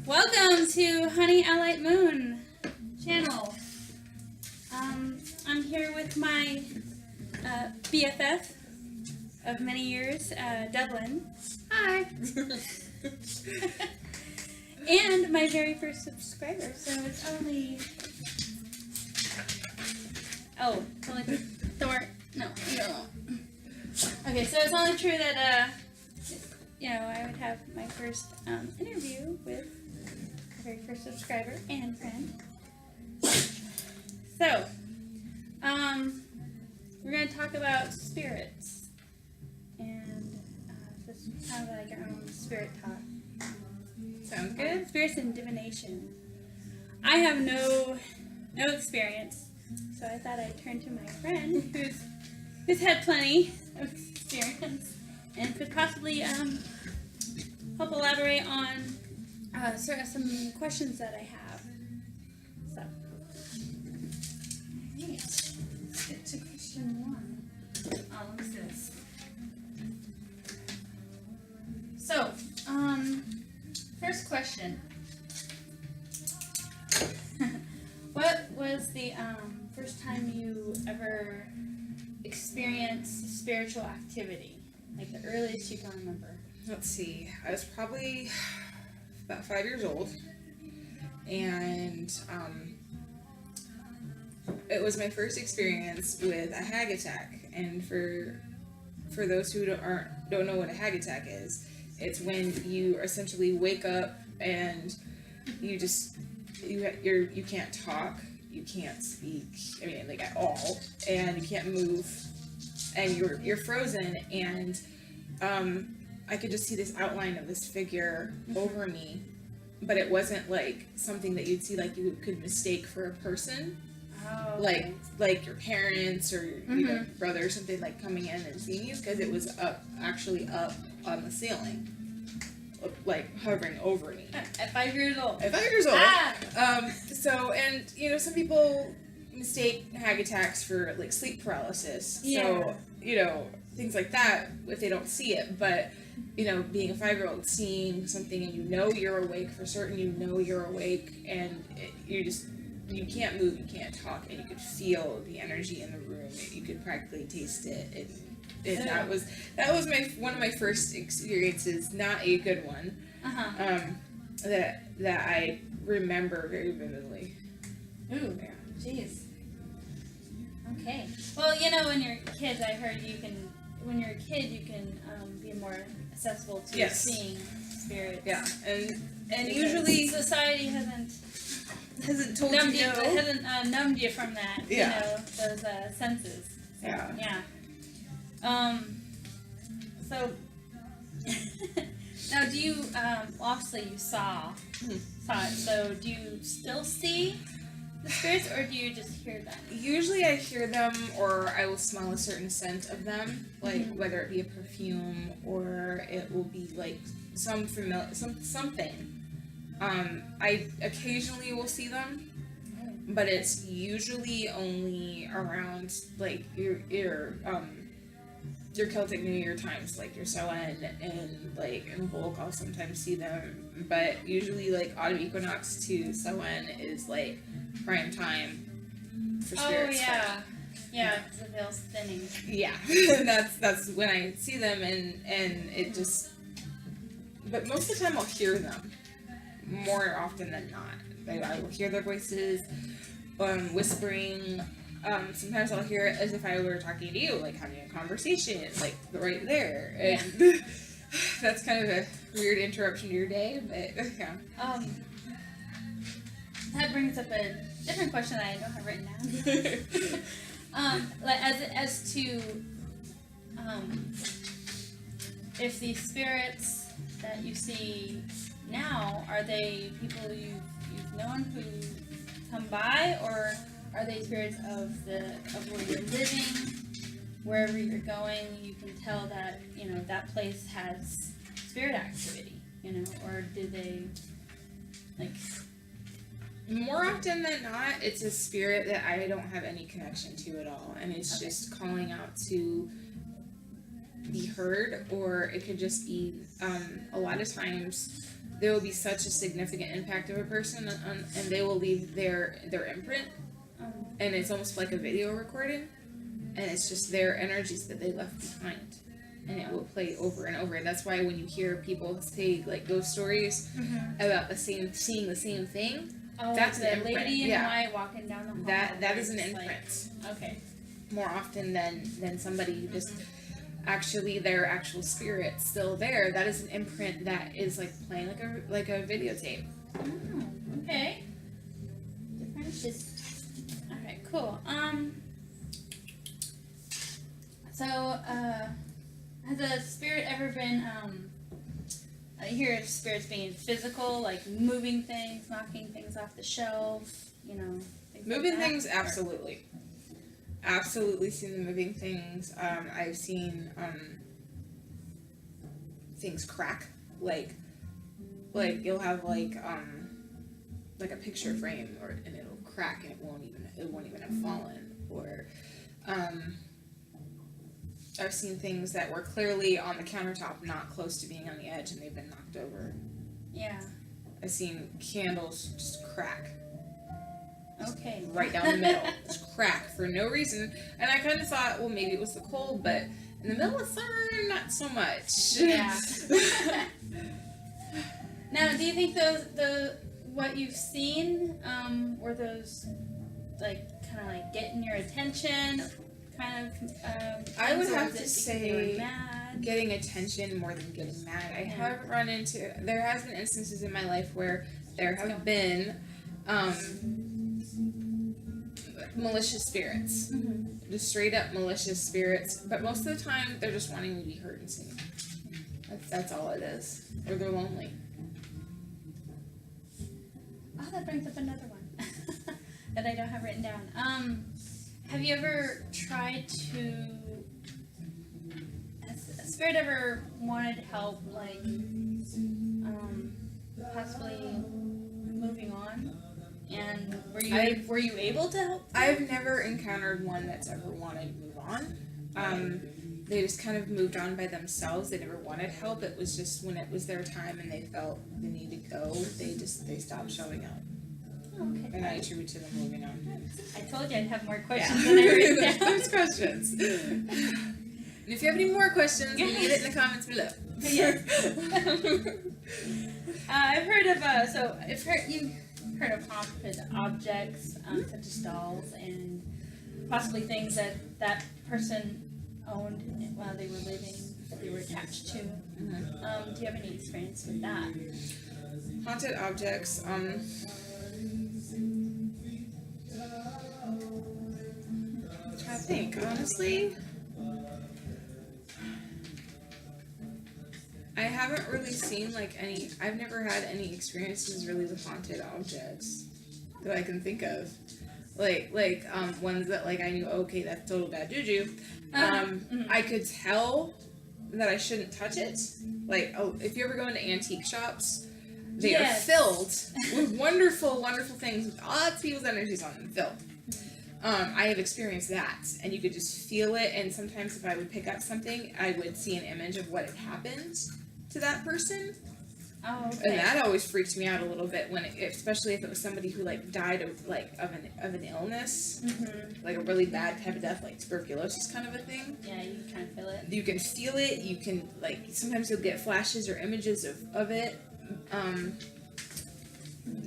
Welcome to Honey I Light Moon channel. I'm here with my BFF of many years, Dublynne. Hi. And my very first subscriber, so it's only... Oh, it's only... No. Okay, so it's only true that, I would have my first interview with my very first subscriber and friend. So, we're going to talk about spirits. And this is kind of like our own spirit talk. Sounds good. Spirits and divination. I have no experience, so I thought I'd turn to my friend who's had plenty of experience and could possibly help elaborate on some questions that I have. So, let's get to question 1. Oh, let me see this. So, first question. What was the first time you ever experienced spiritual activity? Like the earliest you can remember? Let's see. I was probably about 5 years old, and it was my first experience with a hag attack. And for those who don't know what a hag attack is, it's when you essentially wake up and you can't talk, you can't speak, at all, and you can't move, and you're frozen, and I could just see this outline of this figure over me, but it wasn't like something that you'd see like you could mistake for a person. Oh, okay. like your parents or your brother or something, like coming in and seeing you, because it was actually up on the ceiling, like hovering over me. At 5 years old. Ah! Some people mistake hag attacks for like sleep paralysis. Yeah. So, things like that if they don't see it. But, being a 5-year-old, seeing something and you're awake for certain, you're awake, and you can't move, you can't talk, and you could feel the energy in the room. You could practically taste it. And that was one of my first experiences, not a good one. That I remember very vividly. Ooh, yeah. Jeez. Okay. Well, when you're kids, I heard when you're a kid, you can be more accessible to seeing spirits. Yeah, and usually society hasn't told numbed you. Hasn't numbed you from that. Yeah. Those senses. So, yeah. So now, do you obviously you saw it? So do you still see the spirits, or do you just hear them? Usually, I hear them, or I will smell a certain scent of them, like whether it be a perfume or it will be like something. I occasionally will see them, but it's usually only around like your Celtic New Year times, like your Samhain, and like in Volk I'll sometimes see them, but usually like autumn equinox to Samhain is like prime time for spirits. Oh yeah, yeah, because the veil's thinning. Yeah, that's when I see them, and it just. But most of the time I'll hear them more often than not. I will hear their voices, whispering. Sometimes I'll hear it as if I were talking to you, like having a conversation, like right there. And that's kind of a weird interruption to your day, but yeah. That brings up a different question that I don't have written down. As to if the spirits that you see now, are they people you've known who come by, or are they spirits of where you're living, wherever you're going? You can tell that that place has spirit activity, or do they like? More often than not, it's a spirit that I don't have any connection to at all, and it's just calling out to be heard, or it could just be a lot of times there will be such a significant impact of a person and they will leave their imprint, and it's almost like a video recording, and it's just their energies that they left behind, and it will play over and over. And that's why when you hear people say like ghost stories about seeing the same thing, that's the an imprint. lady in white walking down the hall. That is an imprint. Okay. More often than somebody who just actually their actual spirit's still there. That is an imprint that is like playing like a videotape. Oh, okay. Different. Alright, cool. So, has a spirit ever been, I hear of spirits being physical, like moving things, knocking things off the shelf, you know, things Moving like that? things, absolutely. Absolutely seen the moving things. I've seen things crack, like you'll have like a picture frame, and it'll crack and it won't even have fallen. Or I've seen things that were clearly on the countertop, not close to being on the edge, and they've been knocked over. Yeah. I've seen candles just crack. Okay. Right down the middle. Just crack for no reason. And I kind of thought, well, maybe it was the cold, but in the middle of summer, not so much. Yeah. Now, do you think what you've seen, were those like kind of like getting your attention, kind of? I would things, or have was to it say because you were mad? getting attention more than getting mad. I have run into, there has been instances in my life where there have been malicious spirits. Mm-hmm. Just straight up malicious spirits. But most of the time, they're just wanting to be heard and seen. That's all it is. Or they're lonely. Oh, that brings up another one that I don't have written down. Have you ever tried to? Has a spirit ever wanted help, like, possibly moving on? And were you able to help? I've never encountered one that's ever wanted to move on. They just kind of moved on by themselves. They never wanted help. It was just when it was their time and they felt the need to go, they stopped showing up. Oh, okay. And I attribute to them moving on. I told you I'd have more questions than I written down. There's questions. And if you have any more questions, leave it in the comments below. Yes. I've heard of you've heard of haunted objects, such as dolls and possibly things that person owned while they were living, that they were attached to. Do you have any experience with that? Haunted objects. I think honestly, I haven't really seen like any. I've never had any experiences really with haunted objects that I can think of. Like ones that like I knew, okay, that's total bad juju. I could tell that I shouldn't touch it. Like, if you ever go into antique shops, they are filled with wonderful, wonderful things with lots of people's energies on them. Filled. I have experienced that, and you could just feel it. And sometimes, if I would pick up something, I would see an image of what had happened to that person. Oh, okay. And that always freaked me out a little bit especially if it was somebody who like died of an illness, like a really bad type of death, like tuberculosis kind of a thing. Yeah, you can kind of feel it. You can feel it. You can sometimes you'll get flashes or images of it.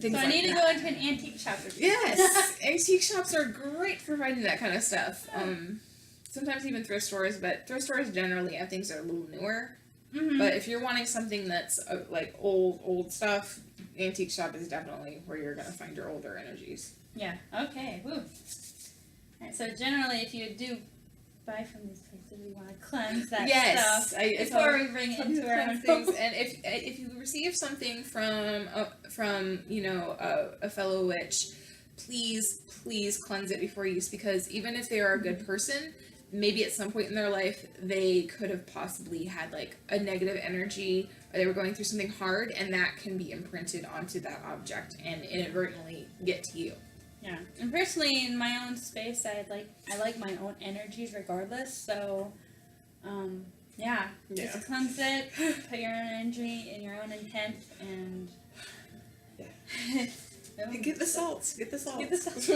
So I need to go into an antique shop with you. Yes, antique shops are great for finding that kind of stuff. Sometimes even thrift stores, but thrift stores generally have things that are a little newer. But if you're wanting something that's like old stuff, antique shop is definitely where you're gonna find your older energies. Yeah. Okay. Woo. Alright, so generally, if you do buy from these places, we want to cleanse that stuff before we bring it into our own things. And if you receive something from a fellow witch, please cleanse it before use, because even if they are a good person, maybe at some point in their life they could have possibly had like a negative energy, or they were going through something hard, and that can be imprinted onto that object and inadvertently get to you. Yeah, and personally, in my own space, I like my own energies regardless. So, Yeah. Yeah. Just cleanse it, put your own energy and your own intent, and Yeah. Get the salts. Get the salts. Get the salts.